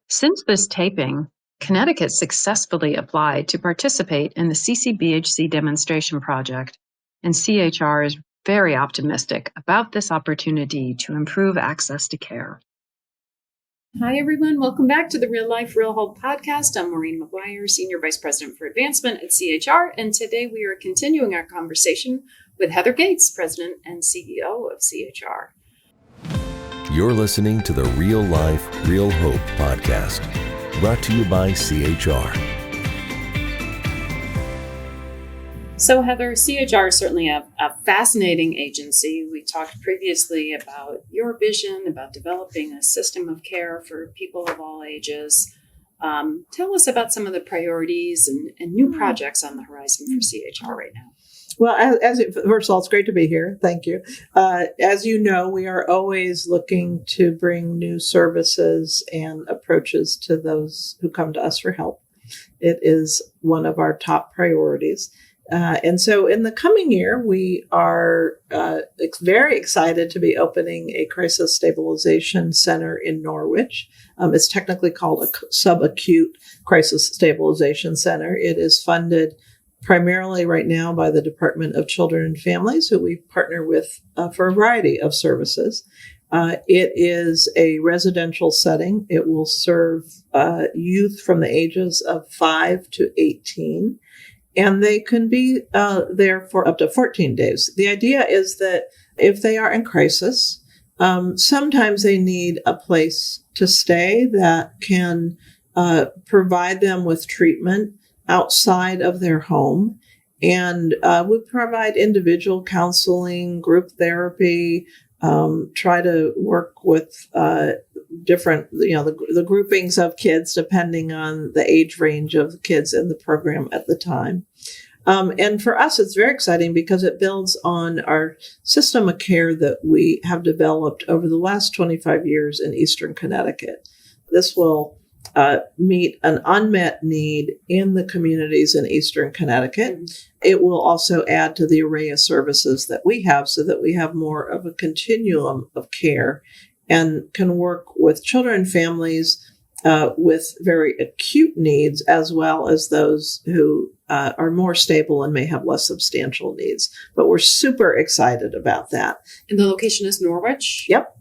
Since this taping, Connecticut successfully applied to participate in the CCBHC demonstration project, and CHR is very optimistic about this opportunity to improve access to care. Hi, everyone. Welcome back to the Real Life, Real Hope podcast. I'm Maureen McGuire, Senior Vice President for Advancement at CHR, and today we are continuing our conversation with Heather Gates, President and CEO of CHR. You're listening to the Real Life, Real Hope podcast, brought to you by CHR. So, Heather, CHR is certainly a fascinating agency. We talked previously about your vision about developing a system of care for people of all ages. Tell us about some of the priorities and new projects on the horizon for CHR right now. Well, first of all, it's great to be here. Thank you. As you know, we are always looking to bring new services and approaches to those who come to us for help. It is one of our top priorities. And so in the coming year, we are very excited to be opening a crisis stabilization center in Norwich. It's technically called a Subacute Crisis Stabilization Center. It is funded primarily right now by the Department of Children and Families, who we partner with for a variety of services. It is a residential setting. It will serve youth from the ages of 5 to 18. And they can be there for up to 14 days. The idea is that if they are in crisis, sometimes they need a place to stay that can provide them with treatment outside of their home. And we provide individual counseling, group therapy, try to work with different, the groupings of kids depending on the age range of the kids in the program at the time. And for us, it's very exciting because it builds on our system of care that we have developed over the last 25 years in Eastern Connecticut. This will meet an unmet need in the communities in Eastern Connecticut. Mm-hmm. It will also add to the array of services that we have so that we have more of a continuum of care and can work with children and families with very acute needs, as well as those who are more stable and may have less substantial needs. But we're super excited about that. And the location is Norwich? Yep.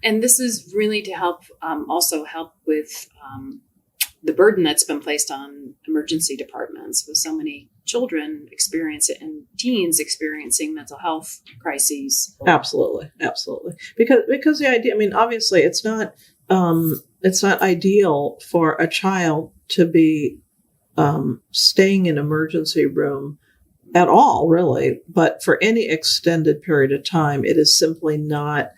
And this is really to help with the burden that's been placed on emergency departments with so many children and teens experiencing mental health crises. Absolutely. Because the idea, obviously it's not ideal for a child to be staying in emergency room at all, really. But for any extended period of time, it is simply not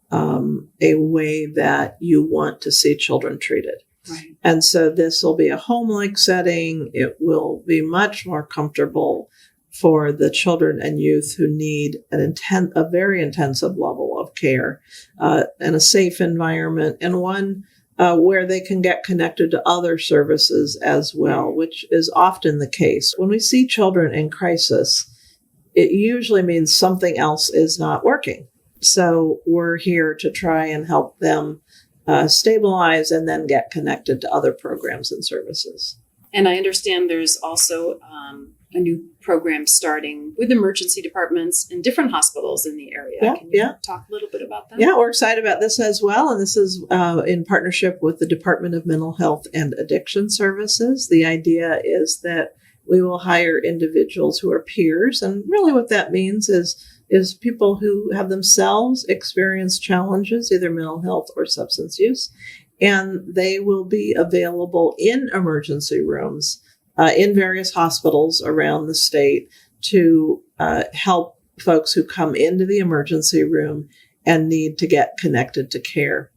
a way that you want to see children treated. Right. And so this will be a home-like setting. It will be much more comfortable for the children and youth who need a very intensive level of care and a safe environment, and one where they can get connected to other services as well, which is often the case. When we see children in crisis, it usually means something else is not working. So we're here to try and help them stabilize and then get connected to other programs and services. And I understand there's also a new program starting with emergency departments in different hospitals in the area. Can you talk a little bit about that? Yeah, we're excited about this as well. And this is in partnership with the Department of Mental Health and Addiction Services. The idea is that we will hire individuals who are peers. And really what that means is people who have themselves experienced challenges, either mental health or substance use, and they will be available in emergency rooms in various hospitals around the state to help folks who come into the emergency room and need to get connected to care.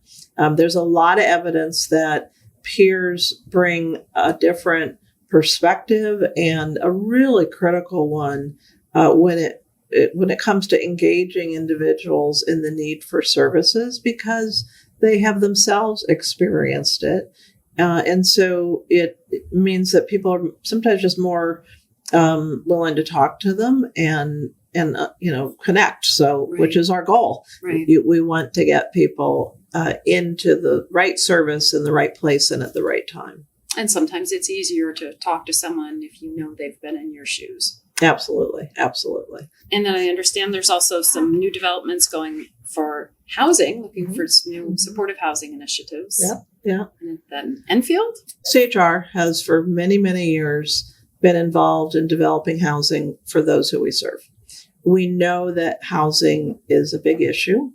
There's a lot of evidence that peers bring a different perspective, and a really critical one when it comes to engaging individuals in the need for services, because they have themselves experienced it. And so it means that people are sometimes just more willing to talk to them and connect. So, Right. which is our goal. Right. We want to get people into the right service in the right place and at the right time. And sometimes it's easier to talk to someone if you know they've been in your shoes. Absolutely. Absolutely. And then I understand there's also some new developments going for housing, looking for some new supportive housing initiatives. Yeah. And then Enfield? CHR has for many, many years been involved in developing housing for those who we serve. We know that housing is a big issue.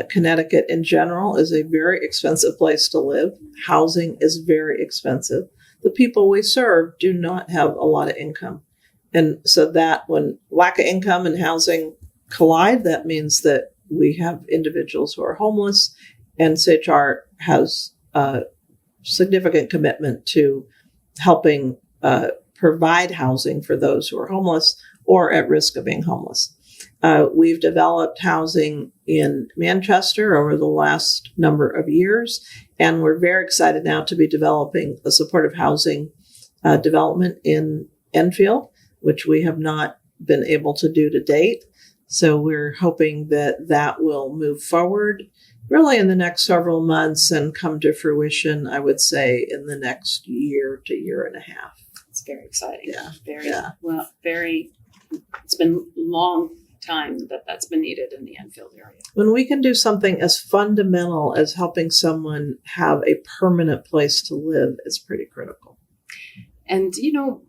Connecticut in general is a very expensive place to live. Housing is very expensive. The people we serve do not have a lot of income. And so that when lack of income and housing collide, that means that we have individuals who are homeless, and CHR has a significant commitment to helping provide housing for those who are homeless or at risk of being homeless. We've developed housing in Manchester over the last number of years, and we're very excited now to be developing a supportive housing development in Enfield, which we have not been able to do to date. So we're hoping that that will move forward really in the next several months and come to fruition, I would say, in the next year to year and a half. It's very exciting. Yeah. It's been a long time that's been needed in the Enfield area. When we can do something as fundamental as helping someone have a permanent place to live, it's pretty critical. And,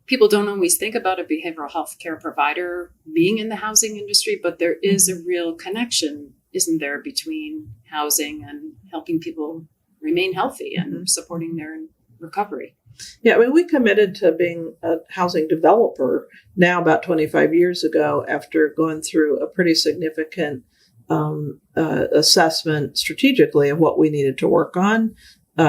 people don't always think about a behavioral health care provider being in the housing industry, but there is a real connection, isn't there, between housing and helping people remain healthy and supporting their recovery. Yeah, I mean, we committed to being a housing developer now about 25 years ago after going through a pretty significant assessment strategically of what we needed to work on,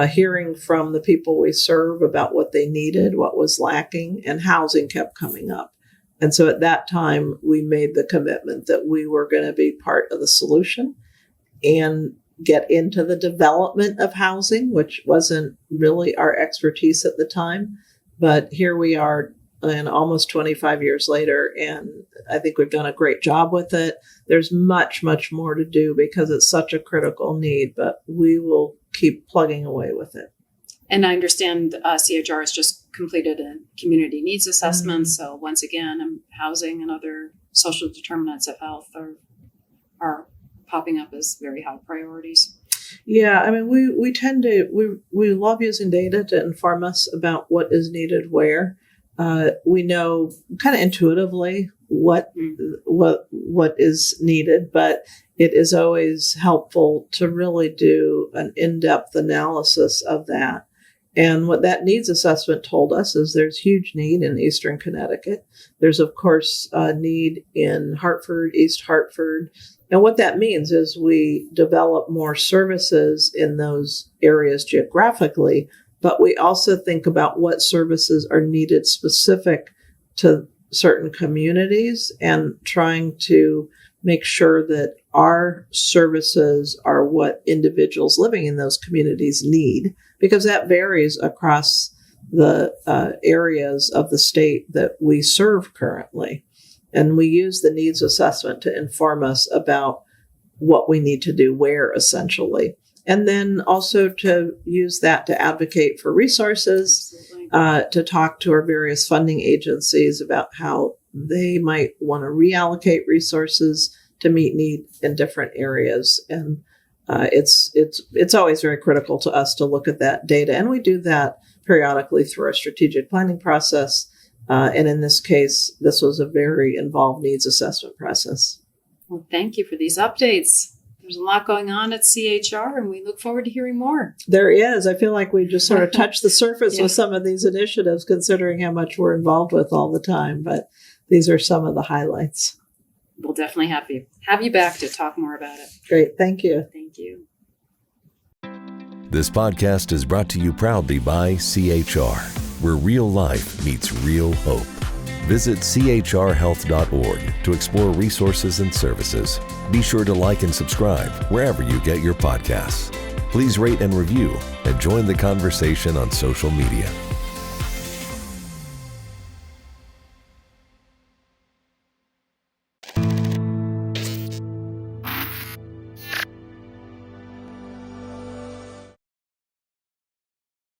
hearing from the people we serve about what they needed, what was lacking, and housing kept coming up. And so at that time, we made the commitment that we were going to be part of the solution and get into the development of housing, which wasn't really our expertise at the time. But here we are and almost 25 years later, and I think we've done a great job with it. There's much, much more to do because it's such a critical need, but we will keep plugging away with it. And I understand CHR has just completed a community needs assessment. So once again, housing and other social determinants of health are popping up as very high priorities. Yeah, I mean, we tend to, we love using data to inform us about what is needed where. We know kind of intuitively what is needed, but it is always helpful to really do an in-depth analysis of that. And what that needs assessment told us is there's huge need in Eastern Connecticut. There's, of course, a need in Hartford, East Hartford. And what that means is we develop more services in those areas geographically, but we also think about what services are needed specific to certain communities and trying to make sure that our services are what individuals living in those communities need, because that varies across the areas of the state that we serve currently. And we use the needs assessment to inform us about what we need to do where, essentially. And then also to use that to advocate for resources, to talk to our various funding agencies about how they might want to reallocate resources to meet need in different areas. And it's always very critical to us to look at that data. And we do that periodically through our strategic planning process. And in this case, this was a very involved needs assessment process. Well, thank you for these updates. There's a lot going on at CHR, and we look forward to hearing more. There is. I feel like we just sort of touched the surface with some of these initiatives, considering how much we're involved with all the time. But these are some of the highlights. We'll definitely have you back to talk more about it. Great. Thank you. Thank you. This podcast is brought to you proudly by CHR, where real life meets real hope. Visit chrhealth.org to explore resources and services. Be sure to like and subscribe wherever you get your podcasts. Please rate and review and join the conversation on social media.